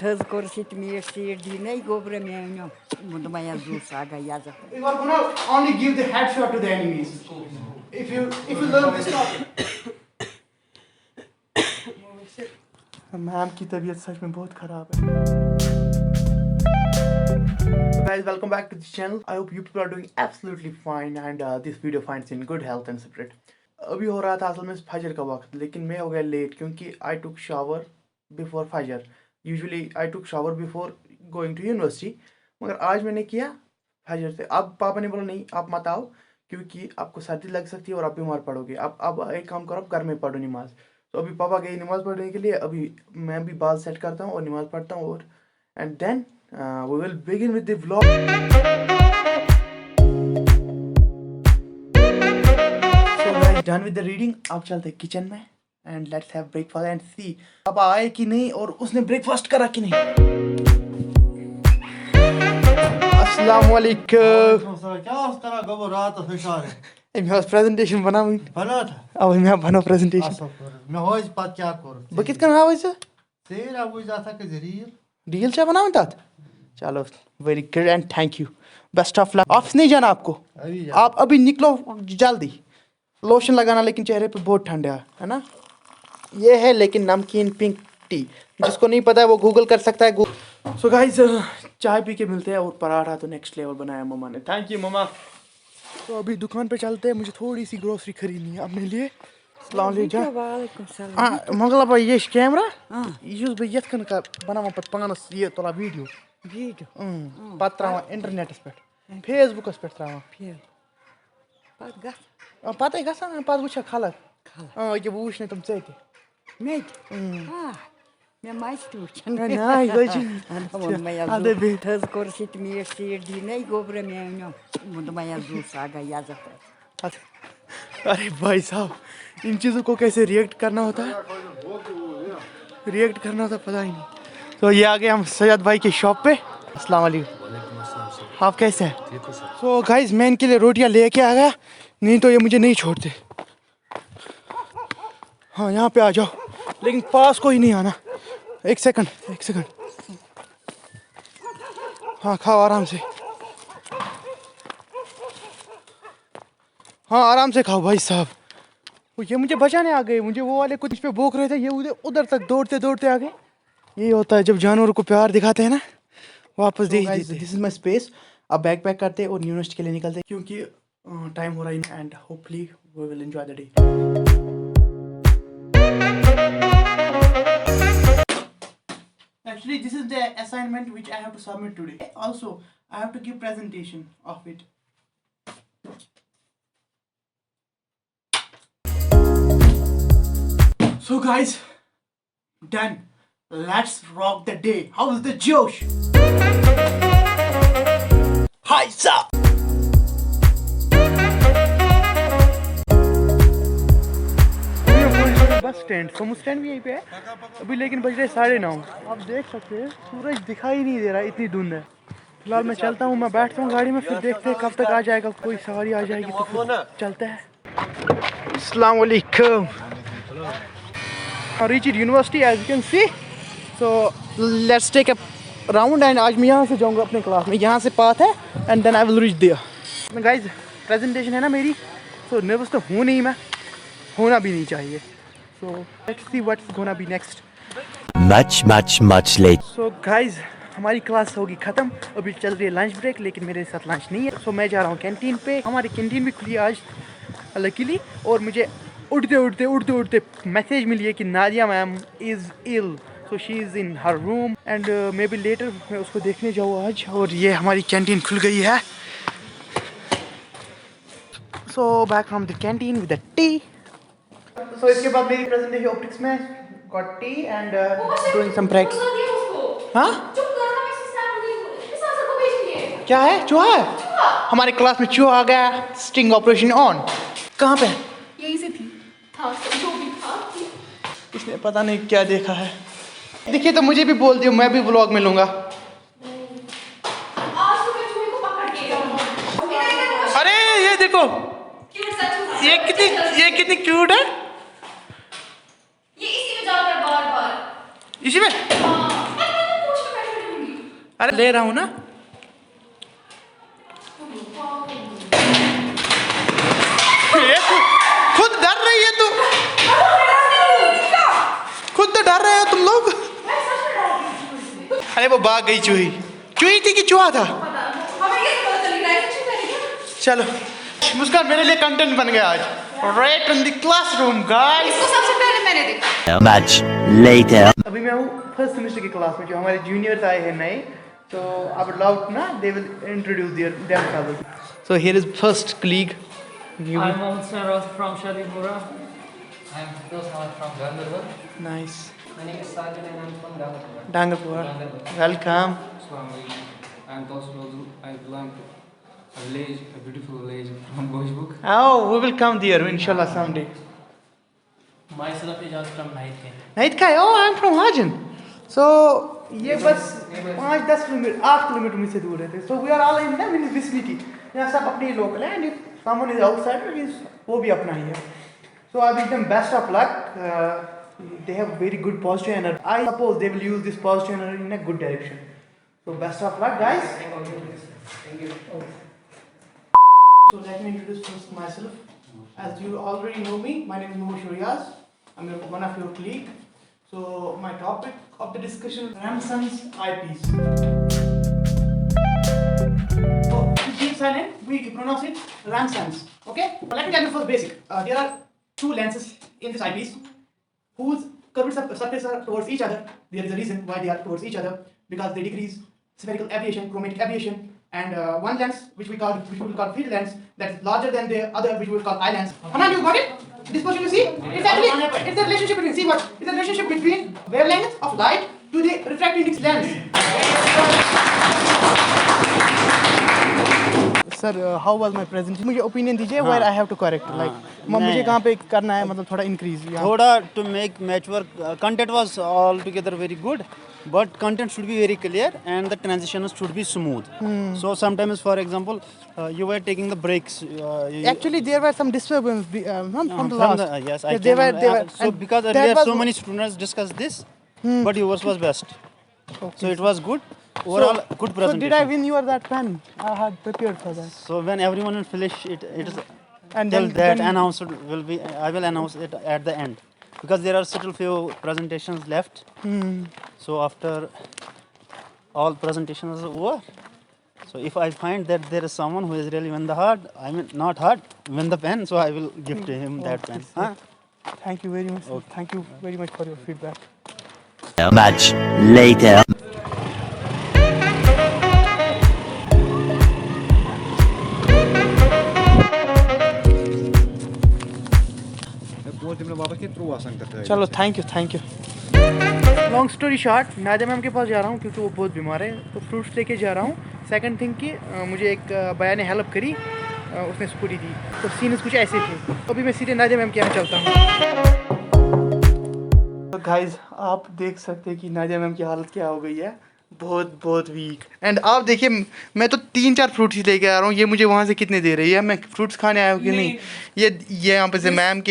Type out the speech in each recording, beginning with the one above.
Hız korsit mir sirdi ne gobre menyo. Mundo maya zu saga yaza. You are gonna only give the headshot to the enemies. If you learn this topic. Ma'am की तबीयत सच में बहुत खराब है. Guys, welcome back to this channel. I hope you people are doing absolutely fine and this video finds in good health and spirit. अभी हो रहा था असल में फजर का वक्त, लेकिन मैं हो गया लेट क्योंकि I took shower before फजर. Usually I took shower before going to university. मगर आज मैंने किया फजर से. अब पापा ने बोला नहीं आप मत आओ क्योंकि आपको सर्दी लग सकती है और आप बीमार पड़ोगे. अब एक काम करो, आप घर में पढ़ो नमाज. तो अभी पापा गए नमाज पढ़ने के लिए. अभी मैं भी बाल सेट करता हूँ और नमाज पढ़ता हूँ और and then we will begin with the vlog. So guys, done with the reading. अब चलते हैं किचन में and let's have breakfast and see पापा आए कि नहीं और उसने ब्रेकफास्ट करा कि नहीं. अस्सलाम वालेकुम. प्रेजेंटेशन बना अब मैं बनो प्रेजेंटेशन बह कित कन हाव रील छा बनावन तथ. चलो very good and thank you. Best of luck. Office नहीं जाना आपको? आप अभी निकलो जल्दी. लोशन लगाना लेकिन चेहरे पे बहुत ठंडा है ना. ये है लेकिन नमकीन पिंक टी. जिसको नहीं पता है वो गूगल कर सकता है. सो गाइस, चाय पी के मिलते हैं. और पराठा तो नेक्स्ट लेवल बनाया मम्मा ने. थैंक यू मम्मा. तो अभी दुकान पे चलते हैं. मुझे थोड़ी सी ग्रोसरी खरीदनी है अपने लिए. मगल भाई ये कैमरा यूज बह ये बनावा पे पानस ये तुला वीडियो पत त्रा इंटरनेटस पे फेसबुकस पे त्रा पते गसान पत वुचा खलक ये वुच तुम चे मैं माइस्ट वुचन हज korsit mir sirdi ne gobre menyo. Mundo maya zu saga yaza. अरे भाई साहब, इन चीज़ों को कैसे रिएक्ट करना होता है पता ही नहीं. तो ये आ गए हम सैयद भाई के शॉप पे. अस्सलाम वालेकुम. आप कैसे हैं? तो गाइस, मैं इनके लिए रोटियां लेके आ गया, नहीं तो ये मुझे नहीं छोड़ते. हाँ यहाँ पे आ जाओ, लेकिन पास कोई नहीं आना. एक सेकंड. हाँ खाओ आराम से. हाँ आराम से खाओ भाई साहब. ये मुझे बचाने आ गए. मुझे वो वाले कुछ पे भोंक रहे थे, ये उधर तक दौड़ते आ गए. ये होता है जब जानवरों को प्यार दिखाते हैं ना, वापस दे देते. This is my space. अब बैग पैक करते और यूनिवर्सिटी के लिए निकलते क्योंकि टाइम हो रहा है and hopefully we will enjoy the day. Actually, this is the assignment which I have to submit today. Also, I have to give presentation of it. So guys, done. Let's rock the day. How's the Josh? Hi sir. Bus stand Somu stand भी यहीं पे है अभी, लेकिन बज रहे 9:30. आप देख सकते हैं सूरज दिखाई नहीं दे रहा, इतनी धुंध है. फिलहाल मैं चलता हूँ, मैं बैठता हूँ गाड़ी में, फिर देखते हैं कब तक आ जाएगा. कोई सवारी आ जाएगी तो फिर चलते हैं. अस्सलाम वालेकुम. Reached university as you can see. So let's take a round and आज मैं यहाँ से जाऊँगा अपने क्लास में. यहाँ से पाथ है and then I will reach there. Guys, presentation है ना मेरी, so nervous तो हूँ नहीं मैं, होना भी नहीं चाहिए. So let's see what's gonna be next. Much late. So guys, हमारी क्लास होगी ख़त्म. अभी चल रही है लंच ब्रेक, लेकिन मेरे साथ लंच नहीं है. So मैं जा रहा हूँ कैंटीन पे. हमारी कैंटीन भी खुली आज लकीली, और मुझे उड़ते मैसेज मिली है कि Nadia ma'am is ill. So she is in her room and maybe later मैं उसको देखने जाऊँ आज. और ये हमारी कैंटीन खुल गई है. So back from the canteen with the tea. So इसके बाद मेरी प्रेजेंटेशन ऑप्टिक्स में got tea and doing some practice. हाँ क्या है? चूहा है हमारे क्लास में. चूहा आ गया. Sting operation on. कहाँ पे? यहीं से थी. जो भी था इसने पता नहीं क्या देखा है. देखिए तो मुझे भी बोल दियो, मैं भी व्लॉग में लूंगा. आज तो मैं चूहे को पकड़ के. अरे ये देखो, ये कितनी क्यूट है. ये इसी में जाता है बार-बार. इसी में अरे ले रहा हूँ ना। खुद डर रही है तू, खुद तो डर रहे हो तुम लोग। अरे वो भाग गई चूही। चूही थी कि चूहा था? चलो मुस्कान, मेरे लिए कंटेंट बन गया आज। Right in the classroom guys. इसको सबसे पहले मैंने देखा। Much later. अभी मैं हूँ फर्स्ट सेमेस्टर की क्लास में, जो हमारे जूनियर्स आए हैं नए। So I would love to, they will introduce themselves. So here is first colleague. I'm Mohammed Saraz from Shadipura. I'm Firdaus Ahmed from Gandarbar. Nice. My name is Sajid and I'm from Gandarbar. Dangarpur. Welcome. I'm Toslozu. I belong to a village, a beautiful village from Bojbuk. Oh, we will come there inshallah someday. Myself is from Naidke. Naidka, oh, I'm from Hajan. So ये बस 5-10 kilometre 8 kilometre मुझसे दूर है। So we are all in the vicinity. यहाँ सब अपने local हैं, and if someone is outsider, वो भी अपना ही है। So I wish them best of luck. They have very good positive energy. I suppose they will use this positive energy in a good direction. So best of luck, guys. Thank you. So let me introduce first myself. As you already know me, my name is Mohammed Riaz. I'm one of your colleague. So my topic of the discussion is Ramson's eyepiece. So to keep silent, we pronounce it Ramson's. Okay? But let me tell you first basic. There are two lenses in this eyepiece whose curved surfaces are towards each other. There is a reason why they are towards each other, because they decrease spherical aberration, chromatic aberration, and one lens which we will call field lens, that is larger than the other, which we will call eye lens. Hanan, you got it? This portion you see? It's actually it's the relationship between, see what? It's the relationship between wavelength of light to the refracting index lens. Sir, how was my presentation? मुझे opinion दीजिए where I have to correct, like मुझे कहाँ पे करना है, मतलब थोड़ा increase यहाँ। थोड़ा to make match work, content was altogether very good, but content should be very clear and the transitions should be smooth. So sometimes, for example, you were taking the breaks. Actually, there were some disturbance from the last. Yes, I they can, were. so and because that earlier was- so many students discussed this, but yours was best. So it was good. Overall, good So presentation. did I win you that pen? I had prepared for that. So when everyone will finish it, it is And till then- that then- announced will be. I will announce it at the end, because there are still few presentations left. So after all presentations are over, so if I find that there is someone who has really won the heart, I mean not heart, win the pen, so I will give to him that pen. Huh? Thank you very much. Sir. Thank you very much for your feedback. Much later. चलो thank you. Long story short, Nadia ma'am के पास जा रहा हूँ क्योंकि वो बहुत बीमार है, तो फ्रूट्स लेके जा रहा हूँ। सेकंड थिंग कि मुझे एक भैया ने हेल्प करी, उसने स्कूटी दी, तो सीन्स कुछ ऐसे थे। अभी मैं सीधे नादिया मैम के यहाँ चलता हूँ। तो गाइस आप देख सकते हैं कि नादिया मैम की हालत क्या हो गई है, बहुत वीक। एंड आप देखिए, मैं तो 3-4 फ्रूट्स ही लेके आ रहा हूँ, ये मुझे वहाँ से कितने दे रही है। मैं फ्रूट्स खाने आया हूँ कि नहीं? ये यहाँ पे से मैम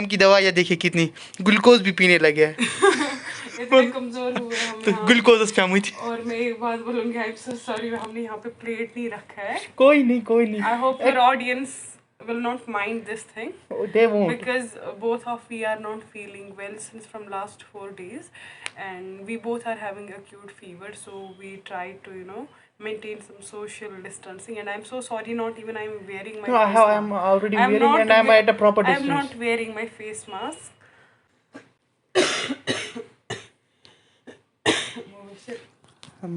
की दवा, ये देखिए कितनी ग्लूकोज भी पीने लगे है। इतने कमजोर हुए हम तो यहाँ। ग्लूकोज पे हुई थी। और मैं एक बात बोलूँगी, आई एम सो सॉरी, हमने यहाँ पे प्लेट नहीं रखा है। कोई नहीं। I hope your audience will not mind this thing, They won't. because both of we are not feeling well since from last 4 days, and we both are having acute fever, so we try to maintain some social distancing, and I'm so sorry, not even I'm wearing my No, face mask. I'm already I'm wearing not and I'm at a proper I'm distance. not wearing my face mask.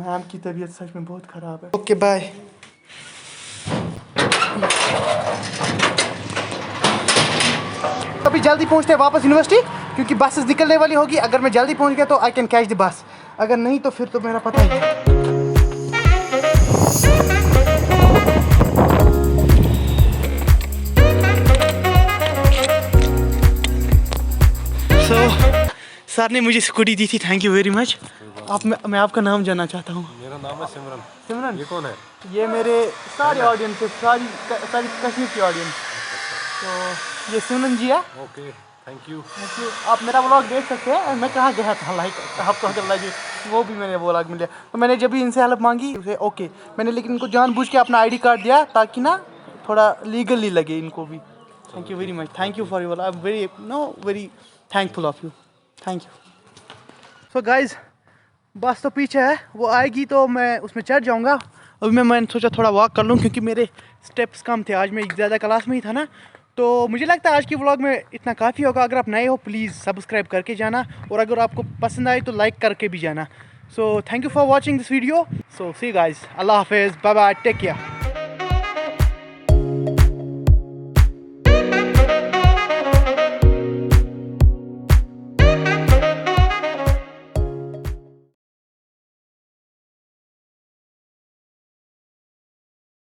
Ma'am की तबीयत सच में बहुत ख़राब है। Okay bye. अभी जल्दी पहुंचते हैं वापस यूनिवर्सिटी, क्योंकि बस निकलने वाली होगी। अगर मैं जल्दी पहुंच गया तो I can catch the bus, अगर नहीं तो फिर तो मेरा पता ही है। सर ने मुझे स्कूटी दी थी, थैंक यू वेरी मच। मैं आपका नाम जानना चाहता हूँ। मेरा नाम है सिमरन। सिमरन, ये कौन है? ये मेरे सारे ऑडियंस है, सारी कश्मीर की ऑडियंस। तो ये सिमरन जी है। ओके। Thank you. आप मेरा व्लॉग देख सकते हैं और मैं कहाँ गया था, लाइक आपको अगर लगे वो भी मैंने व्लॉग में लिया। तो मैंने जब भी इनसे हेल्प मांगी उसे ओके मैंने, लेकिन इनको जानबूझ के अपना ID कार्ड दिया ताकि ना थोड़ा लीगली लगे इनको भी। Thank you very much, thank you for your, I am very thankful of you, thank you. So guys बस तो पीछे है, वो आएगी तो मैं उसमें चढ़ जाऊँगा। अभी मैंने सोचा थोड़ा वॉक कर लूँ क्योंकि मेरे स्टेप्स कम थे, आज मैं ज़्यादा क्लास में ही था ना। तो मुझे लगता है आज की व्लॉग में इतना काफ़ी होगा। अगर आप नए हो प्लीज़ सब्सक्राइब करके जाना, और अगर आपको पसंद आए तो लाइक करके भी जाना। So thank you for watching this video. So see guys, अल्लाह हाफिज़, बाय बाय, टेक केयर।